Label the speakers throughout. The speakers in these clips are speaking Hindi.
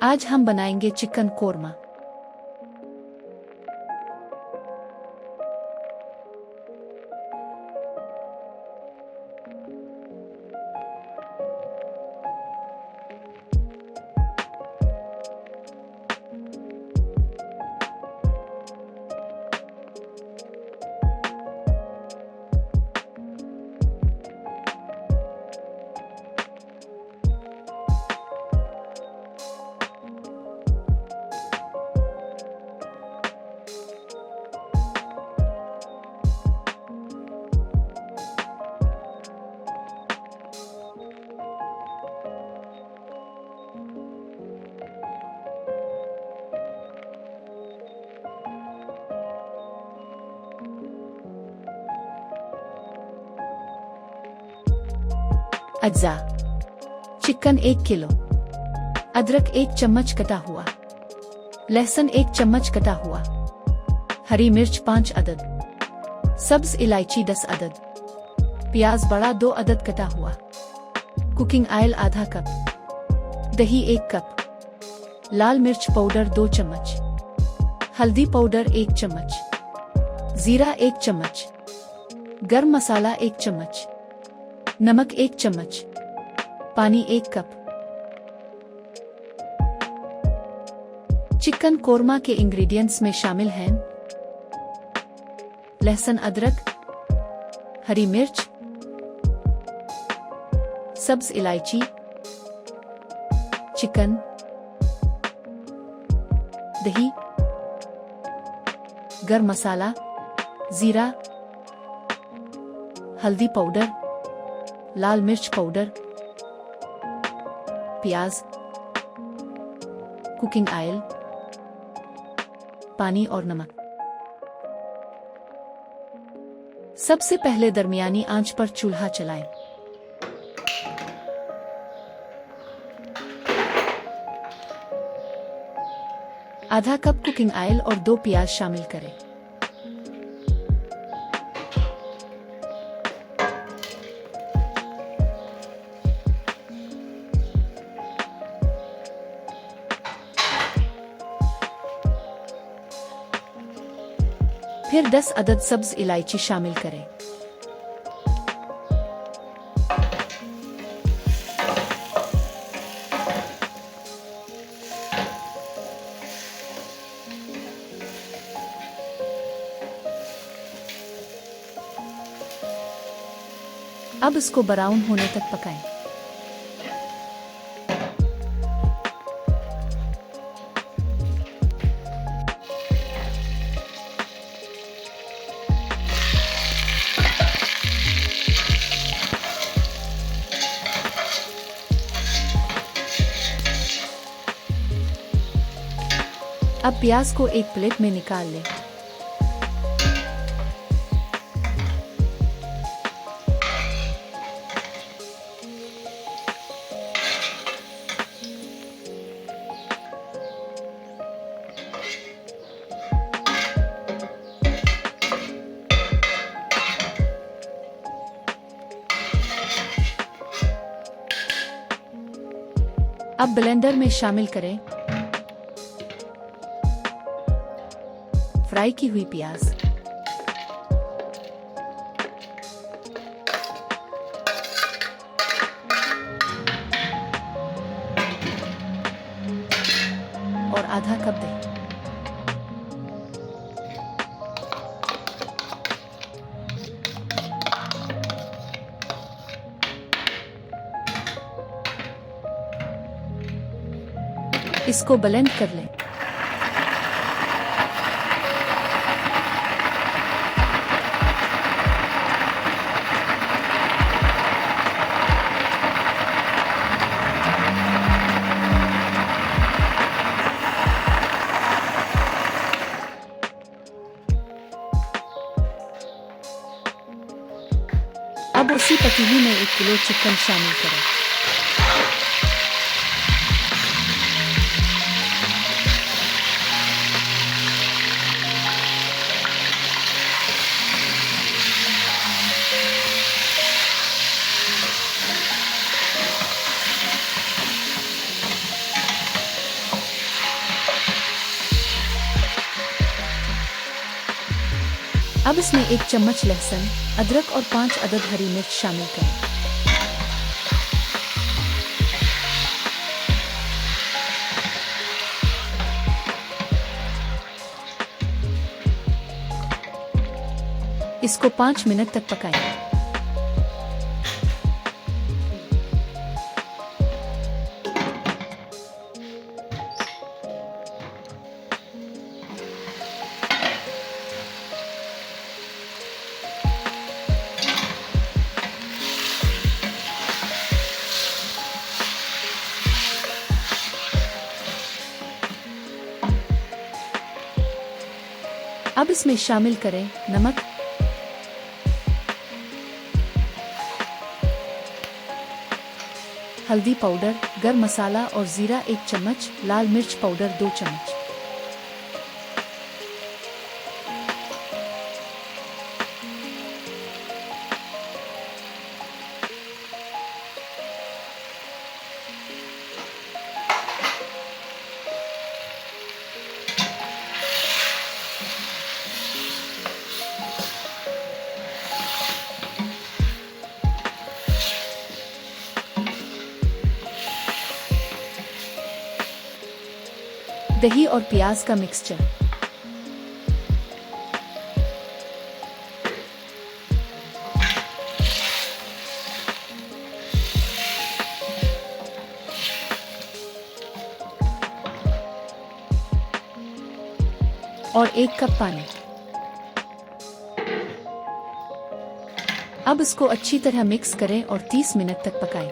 Speaker 1: आज हम बनाएंगे चिकन कोरमा। अज्जा: चिकन 1 किलो, अदरक 1 चम्मच कटा हुआ, लहसुन 1 चम्मच कटा हुआ, हरी मिर्च 5 अदद, सब्ज इलायची 10 अदद, प्याज बड़ा 2 अदद कटा हुआ, कुकिंग ऑयल आधा कप, दही 1 कप, लाल मिर्च पाउडर 2 चम्मच, हल्दी पाउडर 1 चम्मच, जीरा 1 चम्मच, गरम मसाला 1 चम्मच, नमक 1 चम्मच, पानी 1 कप। चिकन कोरमा के इंग्रेडिएंट्स में शामिल हैं लहसुन अदरक, हरी मिर्च, सब्ज इलायची, चिकन, दही, गरम मसाला, जीरा, हल्दी पाउडर, लाल मिर्च पाउडर, प्याज, कुकिंग ऑयल, पानी और नमक। सबसे पहले दरमियानी आंच पर चूल्हा चलाएं। आधा कप कुकिंग ऑयल और 2 प्याज शामिल करें। फिर 10 अदद सब्ज इलायची शामिल करें। अब इसको ब्राउन होने तक पकाएं। अब प्याज को एक प्लेट में निकाल लें। अब ब्लेंडर में शामिल करें फ्राई की हुई प्याज, और आधा कप दही। इसको ब्लेंड कर लें। अब उसी पतीली में 1 किलो चिकन शामिल करें। अब इसमें 1 चम्मच लहसुन, अदरक और 5 अदद हरी मिर्च शामिल करें। इसको 5 मिनट तक पकाएं। अब इसमें शामिल करें नमक, हल्दी पाउडर, गरम मसाला और जीरा 1 चम्मच, लाल मिर्च पाउडर 2 चम्मच। दही और प्याज का मिक्सचर। और 1 कप पानी। अब इसको अच्छी तरह मिक्स करें और 30 मिनट तक पकाएं।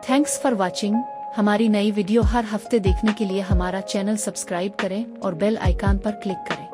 Speaker 1: Thanks for watching. हमारी नई वीडियो हर हफ्ते देखने के लिए हमारा चैनल सब्सक्राइब करें और बेल आइकन पर क्लिक करें।